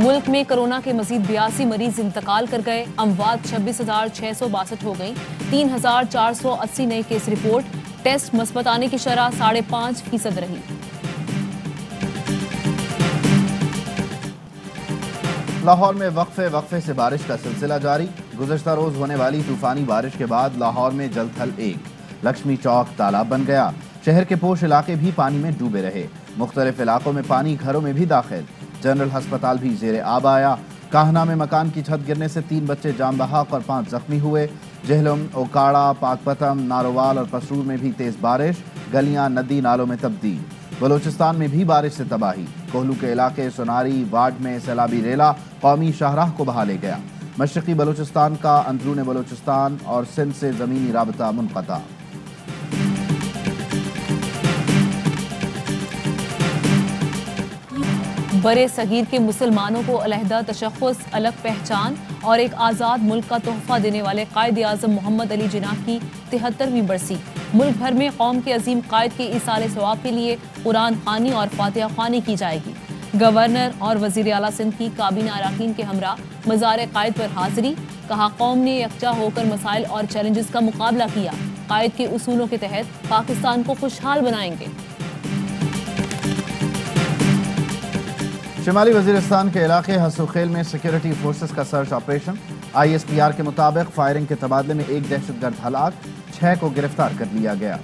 मुल्क में कोरोना के मजीद 82 मरीज इंतकाल कर गए। अमवात 26,662 हो गई। 3,480 नए केस रिपोर्ट। टेस्ट मस्बत आने की शरह 5.5% रही। लाहौर में वक्फे से बारिश का सिलसिला जारी। गुज़श्ता रोज होने वाली तूफानी बारिश के बाद लाहौर में जल थल एक। लक्ष्मी चौक तालाब बन गया। शहर के पोश इलाके भी पानी में डूबे रहे। मुख्तलिफ इलाकों में पानी घरों में भी दाखिल। जनरल हस्पताल भी ज़ेरे आब आया। काहना में मकान की छत गिरने से 3 बच्चे जान बहक और 5 जख्मी हुए। जहलम, ओकाड़ा, पाकपतम, नारोवाल और पसरूर में भी तेज बारिश। गलियां नदी नालों में तब्दील। बलोचिस्तान में भी बारिश से तबाही। कोहलू के इलाके सोनारी वार्ड में सैलाबी रेला कौमी शाहराह को बहा ले गया। मशरकी बलोचिस्तान का अंदरून बलोचिस्तान और सिंध से ज़मीनी राबता मुनक़ता। बड़े सगीर के मुसलमानों को अलहदा तशख़्ख़ुस, अलग पहचान और एक आज़ाद मुल्क का तोहफ़ा देने वाले कायद आज़म मोहम्मद अली जिन्नाह की 73वीं बरसी। मुल्क भर में कौम के अजीम कायद के इसाले सवाब के लिए कुरान ख़ानी और फातिहा ख़्वानी की जाएगी। गवर्नर और वज़ीर आला सिंध की काबीना अरकान के हमरा मज़ार कायद पर हाज़िरी। कहा, कौम ने यकजा होकर मसाइल और चैलेंजेस का मुकाबला किया। कायद के उसूलों के तहत पाकिस्तान को खुशहाल बनाएंगे। शिमाली वजीरिस्तान के इलाके हसूखेल में सिक्योरिटी फोर्सेस का सर्च ऑपरेशन। ISPR के मुताबिक फायरिंग के तबादले में 1 दहशतगर्द हलाक, 6 को गिरफ्तार कर लिया गया।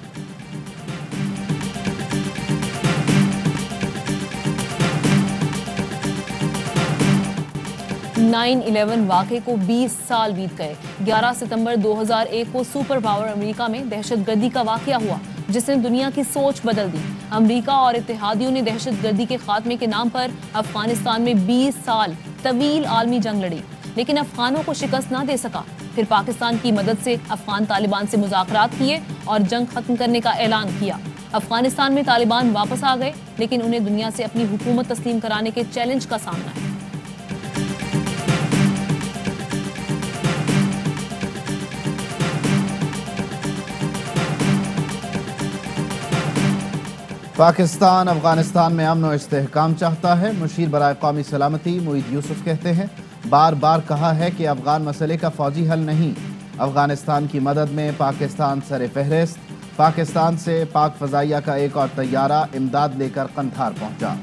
(9/11) वाक़े को 20 साल बीत गए। 11 सितंबर 2001 को सुपर पावर अमेरिका में दहशतगर्दी का वाक़या हुआ, जिसने दुनिया की सोच बदल दी। अमेरिका और इत्तेहादियों ने दहशतगर्दी के खात्मे के नाम पर अफगानिस्तान में 20 साल तवील आलमी जंग लड़ी, लेकिन अफगानों को शिकस्त ना दे सका। फिर पाकिस्तान की मदद से अफगान तालिबान से मुज़ाकरात किए और जंग खत्म करने का ऐलान किया। अफगानिस्तान में तालिबान वापस आ गए, लेकिन उन्हें दुनिया से अपनी हुकूमत तस्लीम कराने के चैलेंज का सामना है। पाकिस्तान अफगानिस्तान में अमन और इस्तेहकाम चाहता है। मुशीर बराए कौमी सलामती मुईद यूसुफ कहते हैं, बार बार कहा है कि अफगान मसले का फौजी हल नहीं। अफगानिस्तान की मदद में पाकिस्तान सरे फहरिस्त। पाकिस्तान से पाक फजाइया का एक और तैयारा इमदाद लेकर कंधार पहुंचा।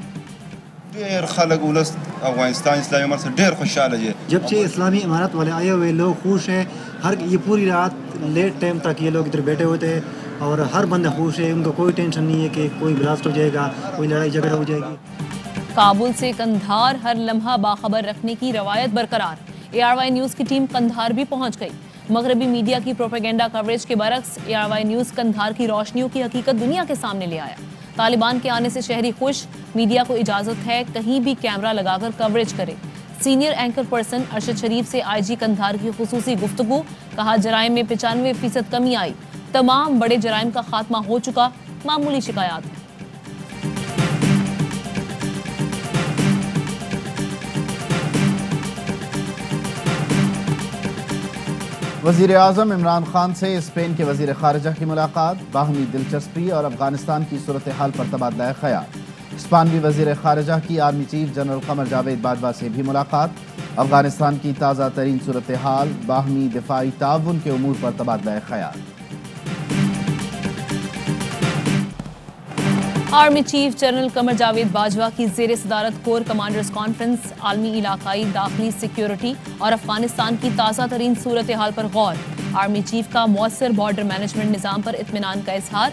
जब से इस्लामी इमारत वाले आए हुए लोग खुश हैं। हर ये पूरी रात लेट टाइम तक ये लोग इधर बैठे हुए थे और हर बंदा खुश है। उनको कोई टेंशन नहीं है कि कोई ब्लास्ट हो जाएगा, कोई लड़ाई झगड़ा हो जाएगी। काबुल से कंधार हर लम्हा बाखबर रखने की रवायत बरकरार। ARY न्यूज़ की टीम कंधार भी पहुंच गई। मगरबी मीडिया की प्रोपेगेंडा कवरेज के बरक्स ARY न्यूज़ कंधार की रोशनियों की हकीकत दुनिया के सामने ले आया। तालिबान के आने से शहरी खुश। मीडिया को इजाज़त है कहीं भी कैमरा लगाकर कवरेज करे। सीनियर एंकर पर्सन अरशद शरीफ से IG कंधार की खुसूसी गुफ्तगू। कहा, जराइम में 95% कमी आई। तमाम बड़े जराइम का खात्मा हो चुका, मामूली शिकायत है। वज़ीर आज़म इमरान खान से स्पेन के वज़ीर ख़ारिजा की मुलाकात। बाहमी दिलचस्पी और अफगानिस्तान की सूरत हाल पर तबादला ख़याल। स्पेनी वज़ीर ख़ारिजा की आर्मी चीफ जनरल क़मर जावेद बाजवा से भी मुलाकात। अफगानिस्तान की ताज़ा तरीन सूरत हाल, बाहमी दिफाई ताउन के उमूर पर तबादला ख़याल। Army chief general Qamar Javed Bajwa की ज़ेर सदारत कोर कमांडर्स कॉन्फ्रेंस। आलमी इलाकाई दाखिली सिक्योरिटी और अफगानिस्तान की ताज़ा तरीन सूरत हाल पर गौर। आर्मी चीफ का मौसर बॉर्डर मैनेजमेंट निज़ाम पर इत्मीनान का इजहार।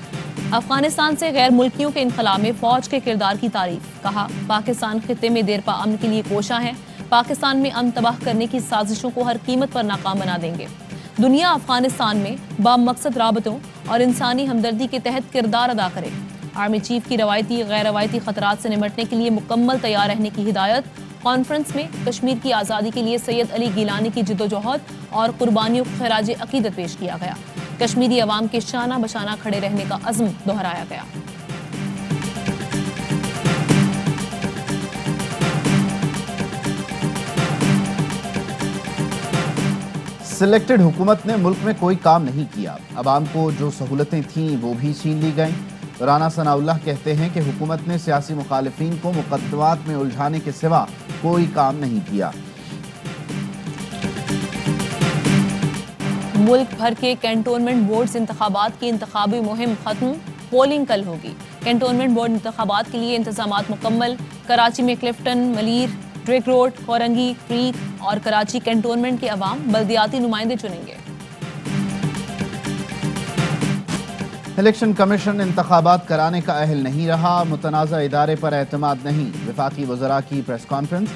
अफगानिस्तान से गैर मुल्कियों के इनखला में फ़ौज के किरदार की तारीफ। कहा, पाकिस्तान खित्ते में देरपा अमन के लिए कोशा है। पाकिस्तान में अमन तबाह करने की साजिशों को हर कीमत पर नाकाम बना देंगे। दुनिया अफगानिस्तान में बामकसद राबतों और इंसानी हमदर्दी के तहत किरदार अदा करे। आर्मी चीफ की रवायती गैर रवायती खतरात से निमटने के लिए मुकम्मल तैयार रहने की हिदायत। कॉन्फ्रेंस में कश्मीर की आज़ादी के लिए सैयद अली गिलानी की जिद्दोजहद और कुर्बानियों को खराज अकीदत पेश किया गया। कश्मीरी अवाम के शाना बशाना खड़े रहने का अज़्म दोहराया गया। सिलेक्टेड हुकूमत ने मुल्क में कोई काम नहीं किया। अवाम को जो सहूलतें थीं वो भी छीन ली गईं। رانا ثناءاللہ کہتے ہیں کہ حکومت نے سیاسی مخالفین کو مقدمات میں الجھانے کے سوا کوئی کام نہیں کیا۔ ملک بھر کے کینٹونمنٹ بورڈز انتخابات کی انتخابی مہم ختم، پولنگ کل ہوگی۔ کینٹونمنٹ بورڈ انتخابات کے لیے انتظامات مکمل۔ کراچی میں کلفٹن، ملیر، ڈریک روڈ، کورنگی، کریک اور کراچی کینٹونمنٹ کے عوام بلدیاتی نمائندے چنیں گے۔ الیکشن کمیشن انتخابات کرانے کا اہل نہیں رہا، متنازع ادارے پر اعتماد نہیں، وفاقی وزراء کی پریس کانفرنس۔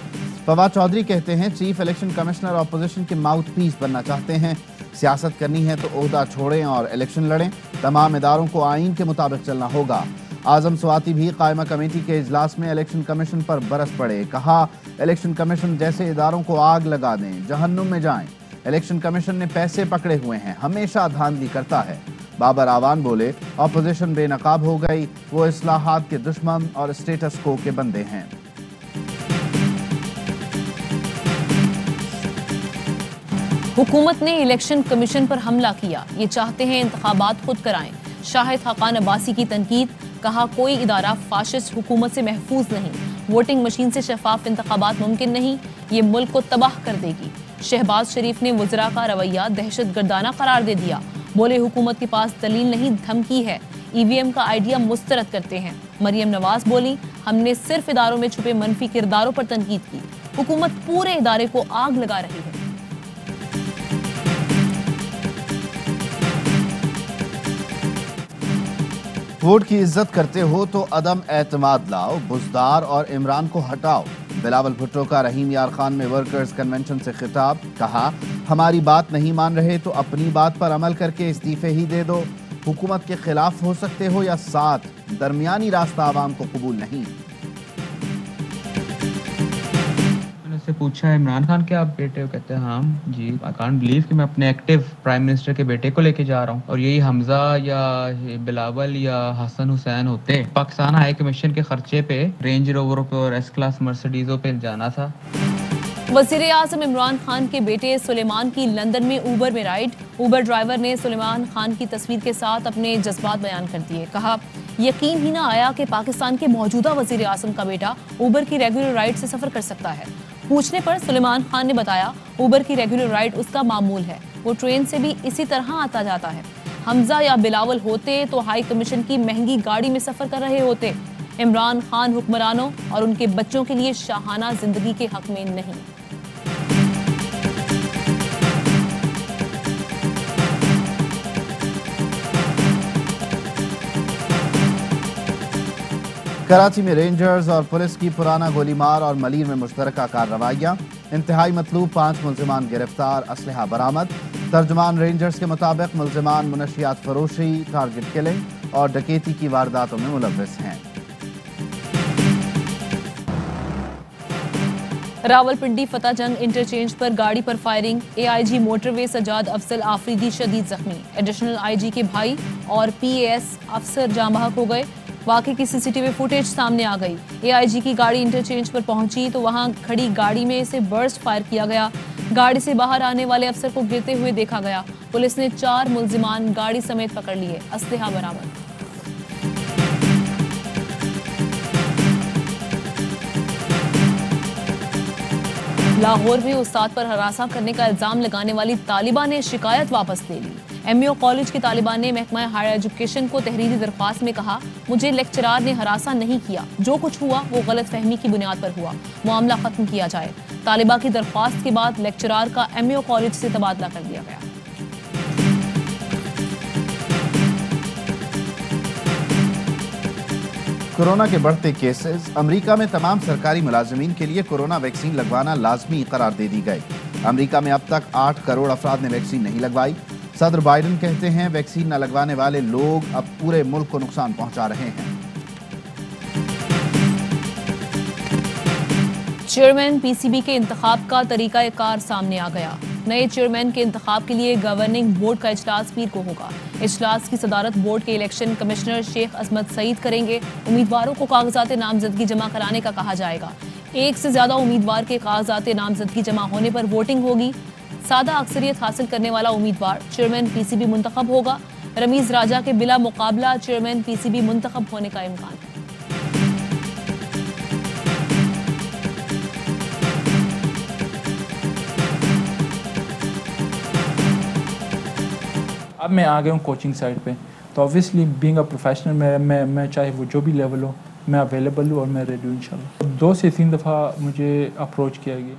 فواد چودھری کہتے ہیں چیف الیکشن کمشنر اپوزیشن کے ماؤتھ پیس بننا چاہتے ہیں، سیاست کرنی ہے تو عہدہ چھوڑیں اور الیکشن لڑیں، تمام اداروں کو آئین کے مطابق چلنا ہوگا۔ اعظم سواتی بھی قائمہ کمیٹی کے اجلاس میں الیکشن کمیشن پر برس پڑے، کہا الیکشن کمیشن جیسے اداروں کو آگ لگا دیں، جہنم میں جائیں۔ الیکشن کمیشن نے پیسے پکڑے ہوئے ہیں، ہمیشہ دھاندلی کرتا ہے۔ بابر آوان بولے اپوزیشن بے نقاب ہو گئی، وہ اصلاحات کے دشمن اور اسٹیٹس کو کے بندے ہیں۔ حکومت نے الیکشن کمیشن پر حملہ کیا، یہ چاہتے ہیں انتخابات خود کرائیں۔ شاہد خاقان عباسی کی تنقید، کہا کوئی ادارہ فاشسٹ حکومت سے محفوظ نہیں، ووٹنگ مشین سے شفاف انتخابات ممکن نہیں، یہ ملک کو تباہ کر دے گی۔ شہباز شریف نے وزراء کا رویہ دہشت گردانہ قرار دے دیا، بولے حکومت کے پاس دلیل نہیں دھمکی ہے، ای وی ایم کا آئیڈیا مسترد کرتے ہیں۔ مریم نواز بولی ہم نے صرف اداروں میں چھپے منفی کرداروں پر تنقید کی، حکومت پورے ادارے کو آگ لگا رہی ہے۔ ووٹ کی عزت کرتے ہو تو عدم اعتماد لاؤ، بزدار اور عمران کو ہٹاؤ۔ بلاول بھٹو کا رحیم یار خان میں ورکرز کنونشن سے خطاب، کہا ہماری بات نہیں مان رہے تو اپنی بات پر عمل کر کے استعفے ہی دے دو، حکومت کے خلاف ہو سکتے ہو یا ساتھ، درمیانی راستہ عوام کو قبول نہیں۔ سے پوچھا عمران خان کے آپ بیٹے ہو؟ کہتے ہیں ہاں جی، آئی کانٹ بلیو کہ میں اپنے ایکٹیو پرائم منسٹر کے بیٹے کو لے کے جا رہا ہوں، اور یہی حمزہ یا بلاول یا حسن حسین ہوتے پاکستان ہائی کمیشن کے خرچے پہ رینج رووروں پہ اور ایس کلاس مرسڈیزوں پہ جانا تھا۔ وزیر اعظم عمران خان کے بیٹے سلیمان کی لندن میں اوبر میں رائڈ، اوبر ڈرائیور نے سلیمان خان کی تصویر کے ساتھ اپنے جذبات بیان کر دیے، کہا یقین ہی نہ آیا کہ پاکستان کے موجودہ وزیر اعظم کا بیٹا اوبر کی ریگولر رائڈ سے سفر کر سکتا ہے۔ پوچھنے پر سلیمان خان نے بتایا اوبر کی ریگولر رائڈ اس کا معمول ہے، وہ ٹرین سے بھی اسی طرح آتا جاتا ہے۔ حمزہ یا بلاول ہوتے تو ہائی کمیشن کی مہنگی گاڑی میں سفر کر رہے ہوتے۔ عمران خان حکمرانوں اور ان کے بچوں کے لیے شاہانہ زندگی کے حق میں نہیں۔ کراچی میں رینجرز اور پولیس کی پرانا گولی مار اور ملیر میں مشترکہ کارروائیاں، انتہائی مطلوب 5 ملزمان گرفتار، اسلحہ برآمد۔ ترجمان رینجرز کے مطابق ملزمان منشیات فروشی، ٹارگٹ کلنگ اور ڈکیتی کی وارداتوں میں ملوث ہیں۔ راولپنڈی فتح جنگ انٹرچینج پر گاڑی پر فائرنگ، اے آئی جی موٹر وے سجاد افضل آفریدی شدید زخمی، ایڈیشنل آئی جی کے بھائی اور پی اے ایس افسر جاں بحق ہو گئے۔ واقعے کی سی سی ٹی وی فوٹیج سامنے آ گئی، اے آئی جی کی گاڑی انٹرچینج پر پہنچی تو وہاں کھڑی گاڑی میں سے برسٹ فائر کیا گیا، گاڑی سے باہر آنے والے افسر کو گرتے ہوئے دیکھا گیا، پولیس نے 4 ملزمان گاڑی سمیت پکڑ لیے، اسلحہ برآمد۔ لاہور میں استاد پر ہراساں کرنے کا الزام لگانے والی طالبہ نے شکایت واپس لے لی۔ ایم یو کالج کی طالبان نے محکمہ ہائر ایجوکیشن کو تحریری درخواست میں کہا مجھے لیکچرار نے ہراساں نہیں کیا، جو کچھ ہوا وہ غلط فہمی کی بنیاد پر ہوا، معاملہ ختم کیا جائے۔ طالبہ کی درخواست کے بعد لیکچرار کا ایم یو کالج سے تبادلہ کر دیا گیا۔ کورونا کے بڑھتے کیسز، امریکہ میں تمام سرکاری ملازمین کے لیے کورونا ویکسین لگوانا لازمی قرار دے دی گئی۔ امریکہ میں اب تک 8 کروڑ افراد نے ویکسین نہیں لگوائی۔ صدر بائیڈن کہتے ہیں ویکسین نہ لگوانے والے لوگ اب پورے ملک کو نقصان پہنچا رہے ہیں۔ چیئرمین پی سی بی کے انتخاب کا طریقہ کار سامنے آ گیا۔ نئے چیئرمین کے انتخاب کے لیے گورننگ بورڈ کا اجلاس پیر کو ہوگا۔ اجلاس کی صدارت بورڈ کے الیکشن کمشنر شیخ عصمت سعید کریں گے۔ امیدواروں کو کاغذات نامزدگی جمع کرانے کا کہا جائے گا۔ 1 سے زیادہ امیدوار کے کاغذات نامزدگی جمع ہونے پر ووٹنگ ہوگی۔ سادہ اکثریت حاصل کرنے والا امیدوار چیئرمین پی سی بی منتخب ہوگا۔ रमीज राजा के बिला मुकाबला चेयरमैन पीसीबी मुंतखब होने का इम्कान। अब मैं आ गया हूँ कोचिंग साइड पे, तो ऑब्वियसली बीइंग अ प्रोफेशनल मैं चाहे वो जो भी लेवल हो मैं अवेलेबल हूँ और मैं रेडी हूँ इंशाल्लाह। 2 से 3 दफ़ा मुझे अप्रोच किया गया।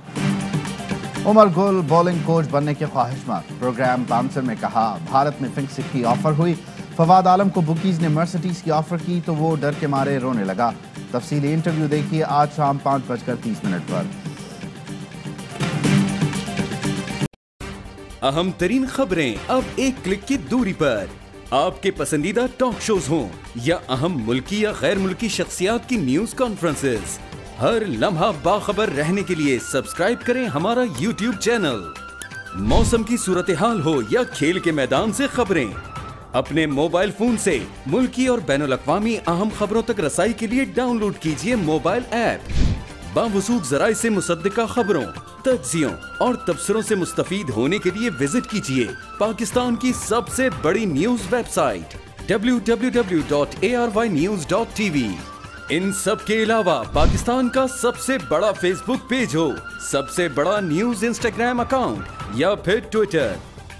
उमर गुल बॉलिंग कोच बनने के ख्वाहिशमंद, प्रोग्राम बाउंसर में कहा भारत में फिंक्स की ऑफर हुई। फवाद आलम को बुकीज ने मर्सिडीज की ऑफर की तो वो डर के मारे रोने लगा। तफसीली इंटरव्यू देखिए आज शाम 5:30 पर। अहम तरीन खबरें अब एक क्लिक की दूरी पर। आपके पसंदीदा टॉक शोज हों या अहम मुल्की या गैर मुल्की शख्सियात की न्यूज कॉन्फ्रेंसेस, हर लम्हा बाखबर रहने के लिए सब्सक्राइब करें हमारा YouTube चैनल। मौसम की सूरत हाल हो या खेल के मैदान से खबरें, अपने मोबाइल फोन से मुल्की और बैनुल अक़वामी अहम खबरों तक रसाई के लिए डाउनलोड कीजिए मोबाइल ऐप। बावसूख ज़राए से मुसद्दिका खबरों, तज्ज़ियों और तबसरों से मुस्तफ़ीद होने के लिए विजिट कीजिए पाकिस्तान की सबसे बड़ी न्यूज वेबसाइट www.arYnews.tv। इन सब के अलावा पाकिस्तान का सबसे बड़ा फेसबुक पेज हो, सबसे बड़ा न्यूज इंस्टाग्राम अकाउंट या फिर ट्विटर,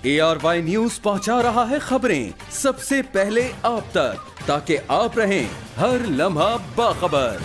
ARY न्यूज पहुंचा रहा है खबरें सबसे पहले आप तक, ताकि आप रहें हर लम्हा बाखबर।